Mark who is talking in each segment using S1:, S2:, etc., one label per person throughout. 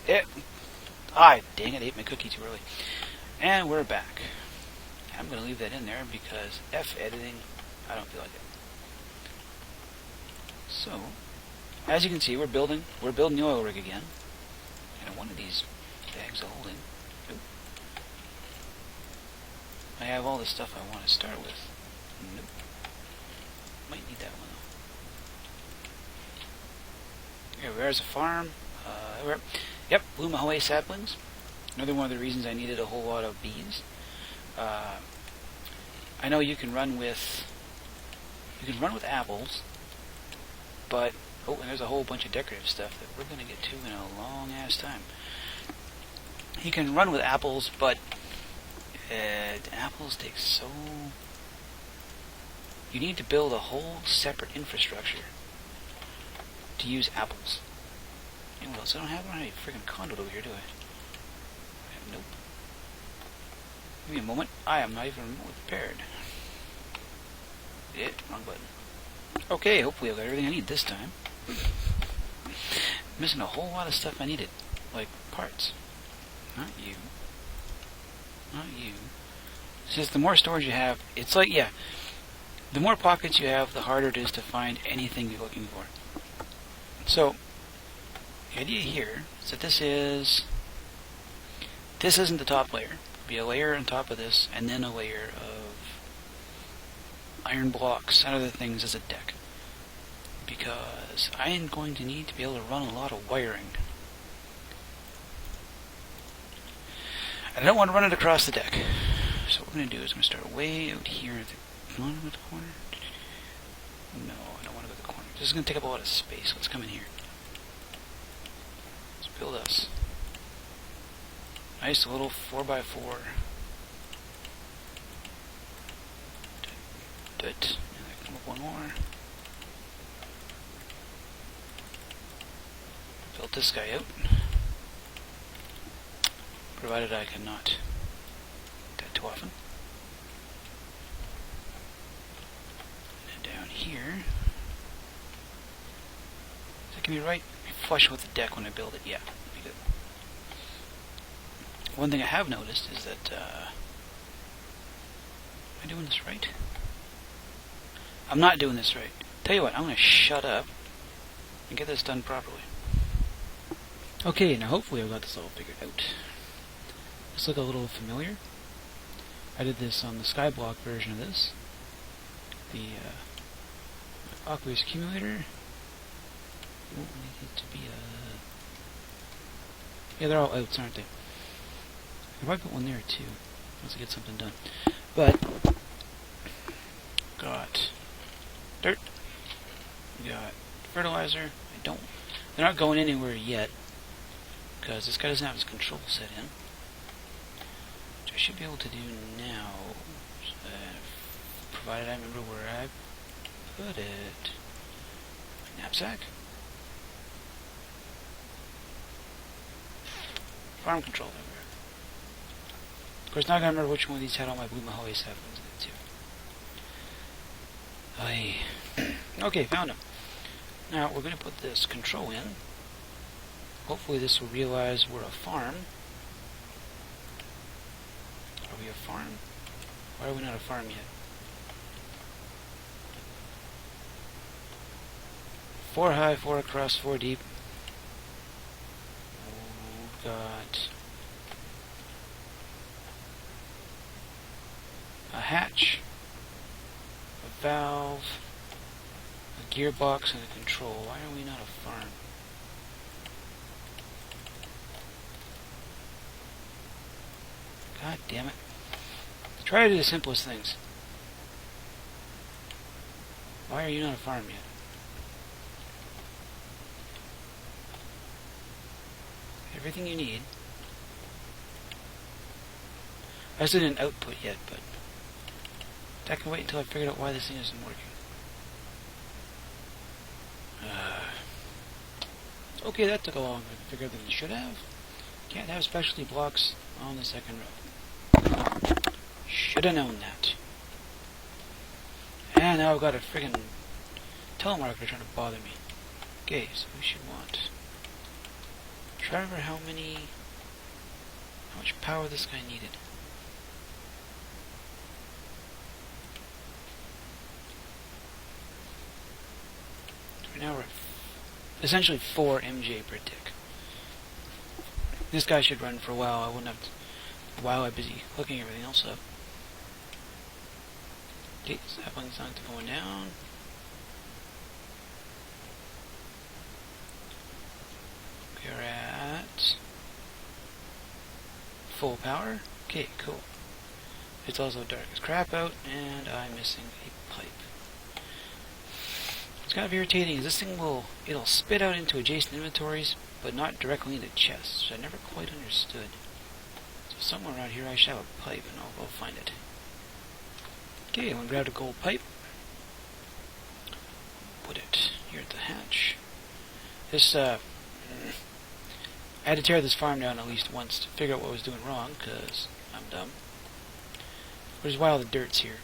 S1: Dang it, I ate my cookie too early. And we're back. I'm going to leave that in there because F editing, I don't feel like it. So, as you can see, we're building the oil rig again. And one of these bags of holding. Nope. I have all the stuff I want to start with. Nope. Might need that one though. Here, where's a farm? Yep, Blue Mahoe saplings. Another one of the reasons I needed a whole lot of bees. I know you can run with apples, but and there's a whole bunch of decorative stuff that we're going to get to in a long ass time. You can run with apples, but apples take so. You need to build a whole separate infrastructure to use apples. And what else? I don't have any freaking condo over here, do I? Nope. Give me a moment. I am not even remotely prepared. Wrong button. Okay, hopefully I've got everything I need this time. Missing a whole lot of stuff I needed. Like parts. Not you. Not you. It's just the more storage you have, it's like, yeah, the more pockets you have, the harder it is to find anything you're looking for. So, the idea here is that this isn't the top layer. It'll be a layer on top of this, and then a layer of iron blocks and other things as a deck. Because I am going to need to be able to run a lot of wiring. And I don't want to run it across the deck. So what we're going to do is I'm going to start way out here at the corner. No, I don't want to go to the corner. This is going to take up a lot of space. Let's come in here. Let's build us. Nice little 4x4. And I come up one more. Build this guy out. Provided I cannot do that too often. And then down here. Is that going to be right? Flush with the deck when I build it. Yeah, that'd be good. One thing I have noticed is that, am I doing this right? I'm not doing this right. Tell you what, I'm going to shut up and get this done properly. Okay, now hopefully I've got this all figured out. This look a little familiar. I did this on the Skyblock version of this. The aqueous accumulator. Oh, I need it to be yeah, they're all outs, aren't they? I might put one there too, once I get something done. But got dirt. We got fertilizer. They're not going anywhere yet because this guy doesn't have his control set in. Which I should be able to do now, provided I remember where I put it. My knapsack. Farm control everywhere. Of course, now I gotta remember which one of these had all my Blue Mahoe saplings in it too. Okay, found them. Now we're gonna put this control in. Hopefully this will realize we're a farm. Are we a farm? Why are we not a farm yet? 4 high, 4 across, 4 deep. We've got a hatch, a valve, a gearbox, and a control. Why are we not a farm? God damn it. Try to do the simplest things. Why are you not a farm yet? Everything you need. I still didn't output yet, but that can wait until I figured out why this thing isn't working. Okay, that took a long time to figure out than it should have. Can't have specialty blocks on the second row. Should have known that. And now I've got a friggin' telemarketer trying to bother me. Okay, so we should want trying to remember how much power this guy needed. Right now we're at essentially 4 MJ per tick. This guy should run for a while. I wouldn't have to, while I'm busy hooking everything else up. Okay, sapling's not going down. We're at full power. Okay, cool. It's also dark as crap out, and I'm missing a pipe. What's kind of irritating is this thing it'll spit out into adjacent inventories, but not directly into chests, which I never quite understood. So somewhere around here I should have a pipe, and I'll go find it. Okay, I'm gonna grab a gold pipe. Put it here at the hatch. This, I had to tear this farm down at least once to figure out what I was doing wrong, because I'm dumb. Which is why all the dirt's here.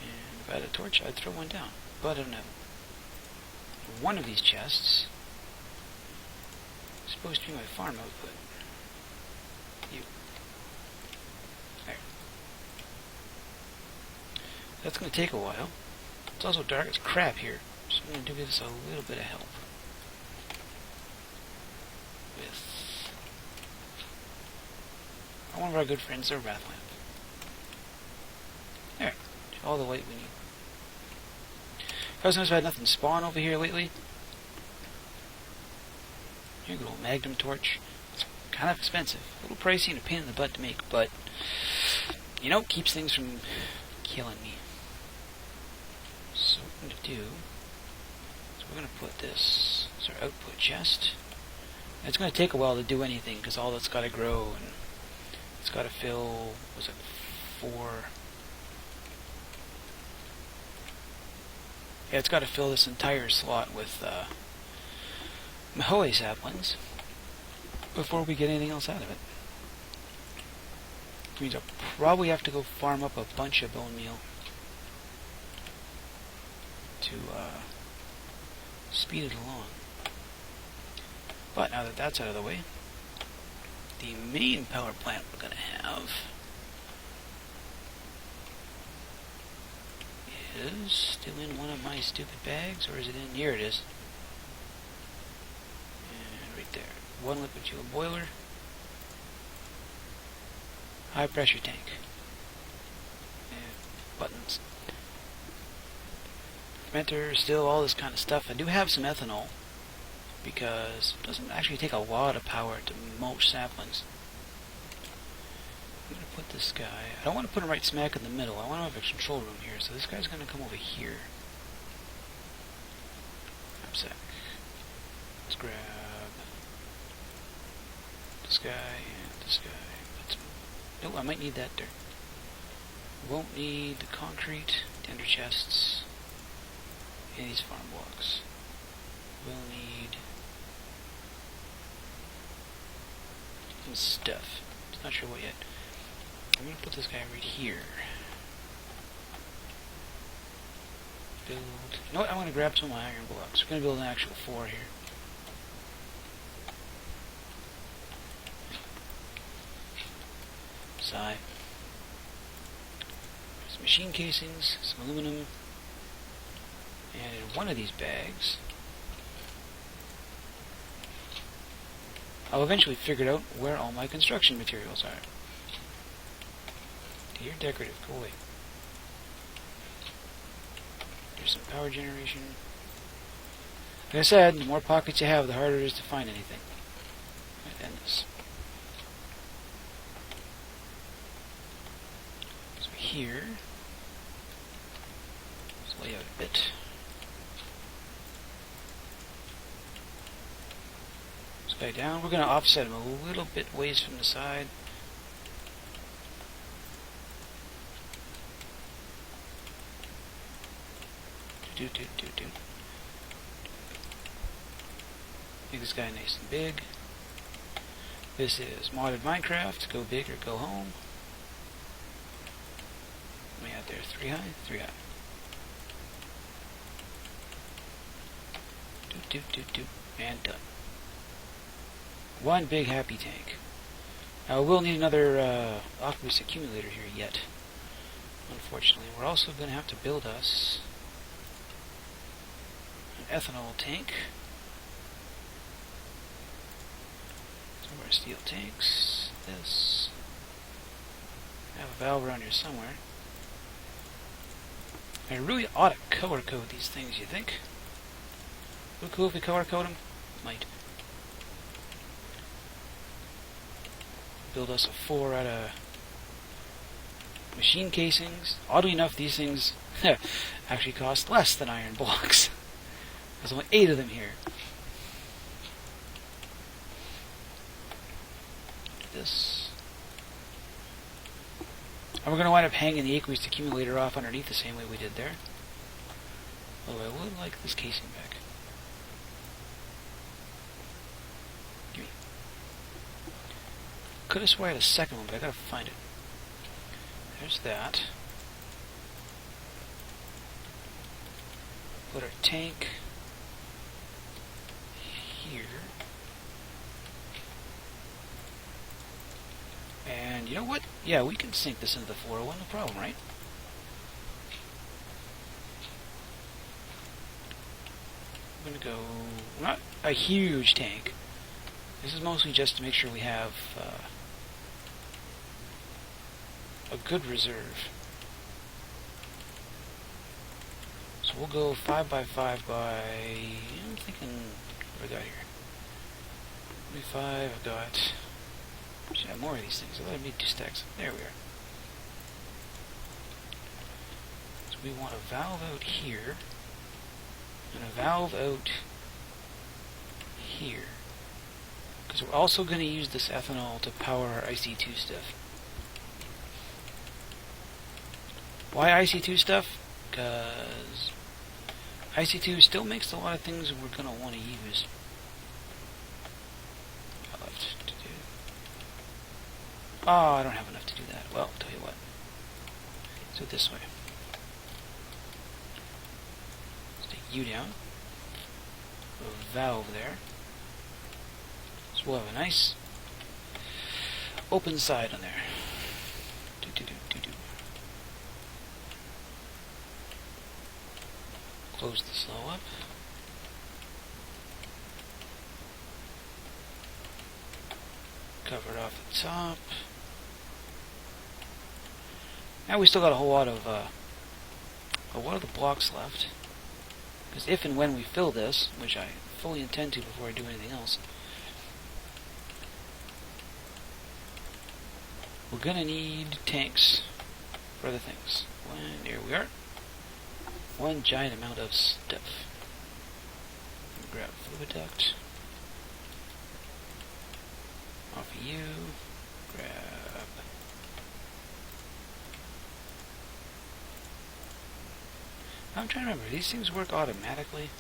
S1: And if I had a torch, I'd throw one down. But I don't have one of these chests is supposed to be my farm output. There. That's going to take a while. It's also dark as crap here, so I'm going to give this a little bit of help. With one of our good friends, the wrath lamp. There. All the light we need. I was noticed I've had nothing spawn over here lately. Here, good old magnum torch. It's kind of expensive. A little pricey and a pain in the butt to make, but, you know, keeps things from killing me. So what I'm going to do is we're going to put this as our output chest. And it's going to take a while to do anything, because all that's got to grow, and it's got to fill, was it 4... Yeah, it's got to fill this entire slot with Mahoe saplings before we get anything else out of it. Which means I'll probably have to go farm up a bunch of bone meal to speed it along. But now that that's out of the way, the main power plant we're going to have is still in one of my stupid bags, or is it in? Here it is. And right there. 1 liquid fuel boiler. High pressure tank. And buttons. Fermenter, still all this kind of stuff. I do have some ethanol, because it doesn't actually take a lot of power to mulch saplings. I'm going to put this guy... I don't want to put him right smack in the middle. I want to have a control room here, so this guy's going to come over here. Knapsack. Let's grab this guy and this guy. Nope, I might need that dirt. Won't need the concrete, tender chests, and these farm blocks. We'll need some stuff. Not sure what yet. I'm going to put this guy right here. Build... You know what? I'm going to grab some of my iron blocks. We're going to build an actual 4 here. Sigh. Some machine casings, some aluminum, and in one of these bags, I'll eventually figure out where all my construction materials are. You're decorative, go away. There's some power generation. Like I said, the more pockets you have, the harder it is to find anything. Right, end this. So here, let's lay out a bit. This guy down. We're going to offset him a little bit ways from the side. Make this guy nice and big. This is modded Minecraft. Go big or go home. Let me out there. 3 high? 3 high. And done. One big happy tank. Now we'll need another aqueous accumulator here yet. Unfortunately, we're also going to have to build us an ethanol tank. Some more steel tanks. This. I have a valve around here somewhere. I really ought to color code these things, you think? Would it be cool if we color code them? Might. Build us a 4 out of machine casings. Oddly enough, these things actually cost less than iron blocks. There's only 8 of them here. This. And we're going to wind up hanging the aqueous accumulator off underneath the same way we did there. Although I would like this casing back. Gimme. Could have swore I had a second one, but I gotta find it. There's that. Put our tank here. And you know what? Yeah, we can sink this into the 401, no problem, right? I'm gonna go... not a huge tank. This is mostly just to make sure we have a good reserve. So we'll go 5 by 5 by... I'm thinking... what do I got here? 25, I've got... I should have more of these things. I thought I made 2 stacks. There we are. So we want a valve out here. And a valve out here. Because we're also going to use this ethanol to power our IC2 stuff. Why IC2 stuff? Because IC2 still makes a lot of things we're going to want to use. Oh, I don't have enough to do that. Well, I'll tell you what. Let's do it this way. Let's take you down. Put a valve there. So we'll have a nice open side on there. Close the slow up. Cover it off the top. Now we still got a whole lot of the blocks left. Because if and when we fill this, which I fully intend to before I do anything else, we're gonna need tanks for other things. And here we are. One giant amount of stuff. Grab fluid duct. Off of you. Grab. I'm trying to remember, these things work automatically?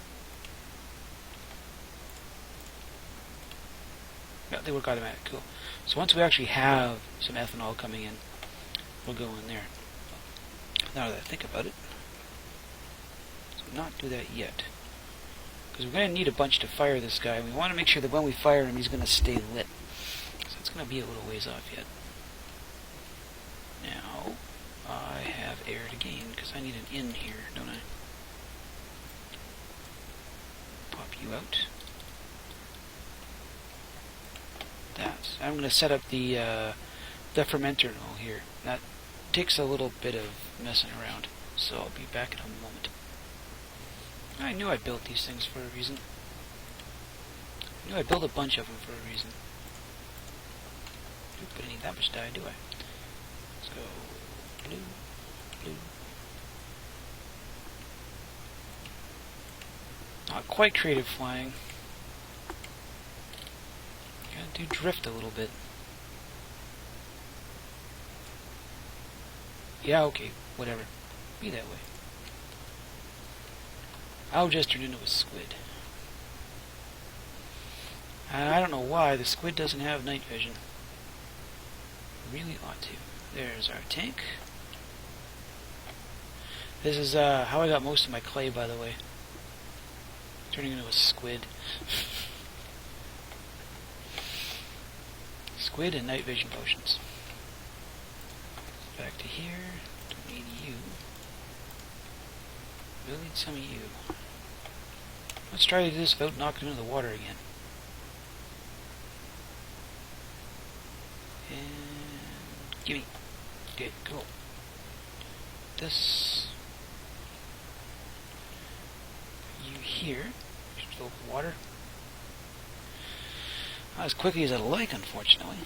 S1: Yeah, they work automatic, cool. So once we actually have some ethanol coming in, we'll go in there. Now that I think about it, let's not do that yet. Because we're going to need a bunch to fire this guy, and we want to make sure that when we fire him, he's going to stay lit. So it's going to be a little ways off yet. Now, I have air to gain, because I need an in here, don't I? Pop you out. That. I'm going to set up the fermenter null here. That takes a little bit of messing around, so I'll be back in a moment. I knew I built these things for a reason. I knew I built a bunch of them for a reason. I don't need that much dye, do I? Let's go blue, blue. Not quite creative flying. Gotta do drift a little bit. Yeah, okay, whatever. Be that way. I'll just turn into a squid. And I don't know why the squid doesn't have night vision. Really ought to. There's our tank. This is how I got most of my clay, by the way. Turning into a squid. Squid and night vision potions. Back to here. Don't need you. Really need some of you. Let's try to do this without knocking into the water again. And gimme. Okay, cool. This you here should fill up with water. Not as quickly as I'd like, unfortunately.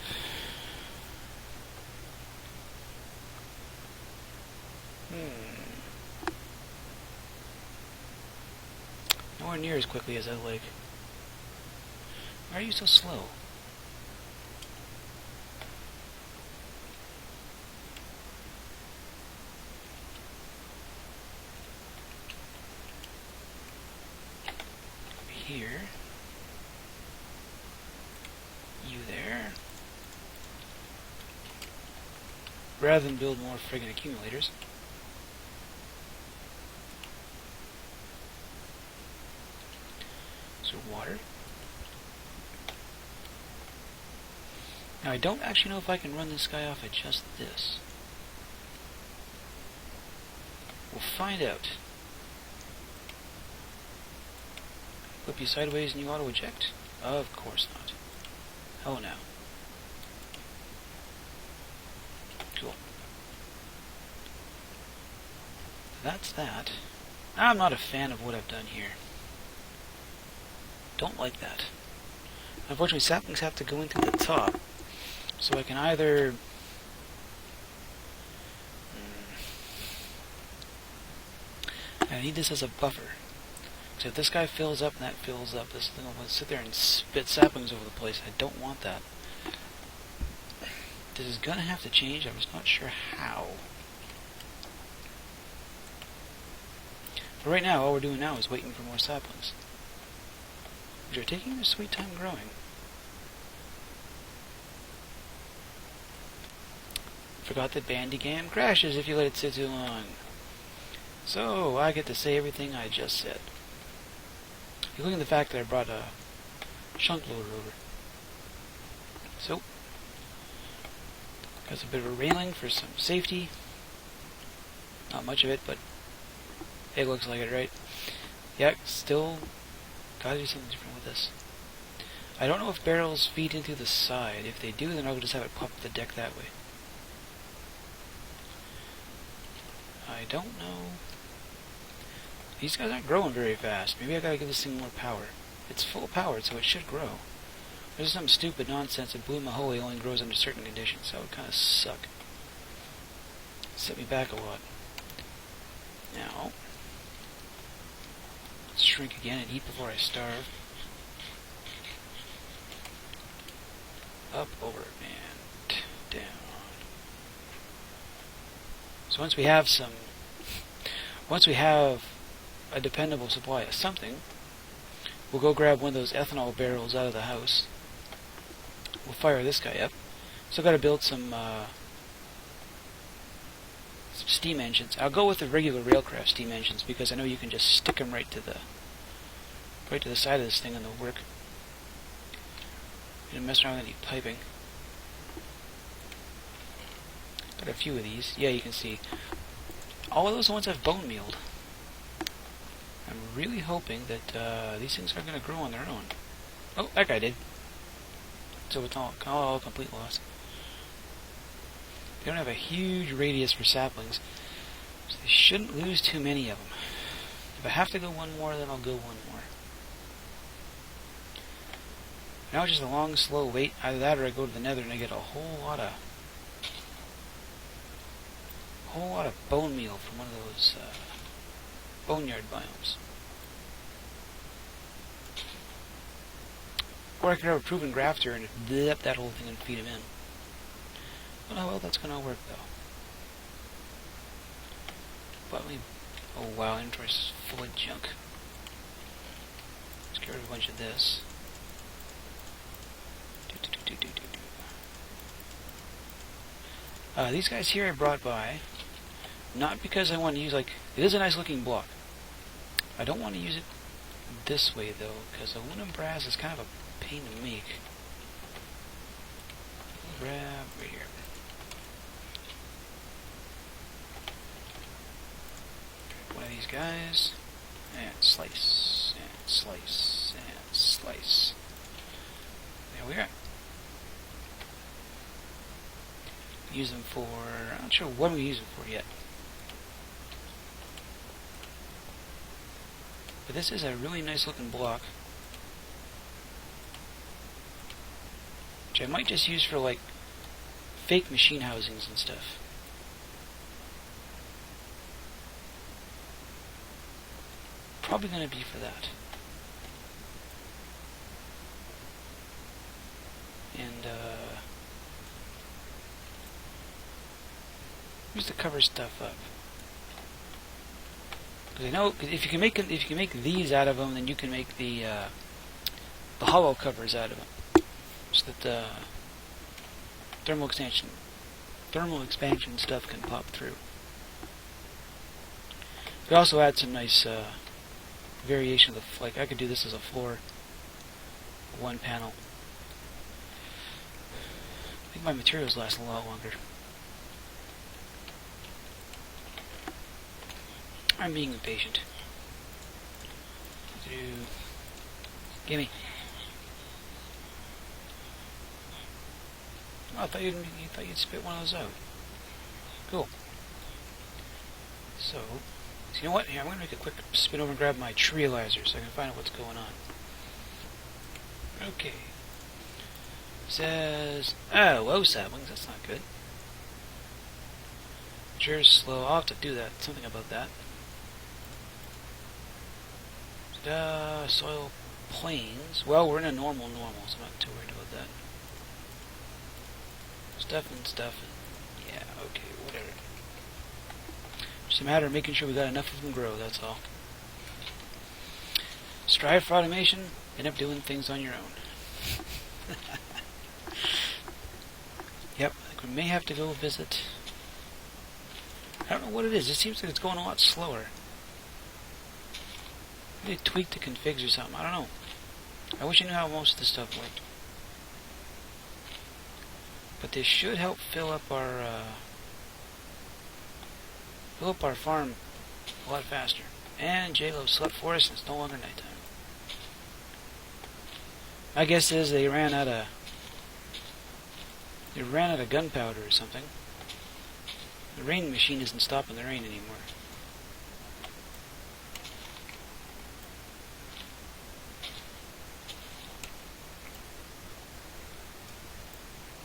S1: Nowhere near as quickly as I'd like. Why are you so slow? Here. You there. Rather than build more friggin' accumulators. So water. Now I don't actually know if I can run this guy off at just this. We'll find out. Flip you sideways and you auto-eject? Of course not. Oh no. Cool. That's that. I'm not a fan of what I've done here. Don't like that. Unfortunately, saplings have to go into the top. So I can either... I need this as a buffer. So if this guy fills up and that fills up, this thing will sit there and spit saplings over the place. I don't want that. This is going to have to change. I'm just not sure how. But right now, all we're doing now is waiting for more saplings. Which are taking their sweet time growing. Forgot that Bandicam crashes if you let it sit too long. So, I get to say everything I just said. Including the fact that I brought a shunt loader over. So, got a bit of a railing for some safety. Not much of it, but it looks like it, right? Yeah, still gotta do something different with this. I don't know if barrels feed into the side. If they do, then I'll just have it pop up the deck that way. I don't know. These guys aren't growing very fast. Maybe I gotta give this thing more power. It's full powered, so it should grow. There's some stupid nonsense that Blue Maholi only grows under certain conditions. That would kind of suck. Set me back a lot. Now, let's shrink again and eat before I starve. Up, over, and down. So once we have a dependable supply of something, we'll go grab one of those ethanol barrels out of the house. We'll fire this guy up. So I've got to build some steam engines. I'll go with the regular Railcraft steam engines because I know you can just stick them right to the side of this thing and they'll work. You don't mess around with any piping. Got a few of these. Yeah, you can see. All of those ones I've bone mealed. I'm really hoping that these things are going to grow on their own. Oh, that guy did. So it's all complete loss. They don't have a huge radius for saplings, so they shouldn't lose too many of them. If I have to go one more, then I'll go one more. Now it's just a long, slow wait. Either that or I go to the nether and I get a whole lot of bone meal from one of those boneyard biomes. Or I could have a proven grafter and blip that whole thing and feed him in. I don't know how well that's going to work, though. But oh wow, inventory's full of junk. Let's get rid of a bunch of this. These guys here I brought by, not because I want to use, like, it is a nice looking block. I don't want to use it this way, though, because aluminum brass is kind of a pain to make. grab right here. One of these guys, and slice, and slice, and slice. There we are. Use them for, I'm not sure what we use them for yet. But this is a really nice looking block, which I might just use for like fake machine housings and stuff. Probably going to be for that. And use to cover stuff up. Because I know if you can make these out of them, then you can make the hollow covers out of them, so that the thermal expansion stuff can pop through. We also add some nice variation of the, like I could do this as a floor, one panel. I think my materials last a lot longer. I'm being impatient. Gimme. Oh, I thought you'd spit one of those out. Cool. So you know what? Here, I'm going to make a quick spin over and grab my trializer so I can find out what's going on. Okay. Says, oh, low saplings. That's not good. Matures slow. I'll have to do that. Something about that. Soil plains. Well, we're in a normal, so I'm not too worried about that. Stuff. Yeah, okay, whatever. Just a matter of making sure we got enough of them grow, that's all. Strive for automation, end up doing things on your own. Yep, I think we may have to go visit. I don't know what it is. It seems like it's going a lot slower. Maybe they tweaked the configs or something. I don't know. I wish I knew how most of this stuff worked. But this should help fill up our farm a lot faster. And J-Lo slept for us, and it's no longer nighttime. My guess is they ran out of gunpowder or something. The rain machine isn't stopping the rain anymore.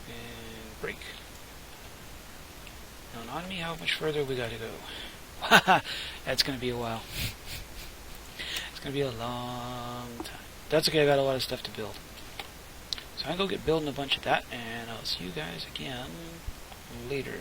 S1: And break. Now, on me, how much further we gotta go? That's gonna be a while. It's gonna be a long time. That's okay, I got a lot of stuff to build. So I'm gonna go get building a bunch of that, and I'll see you guys again later.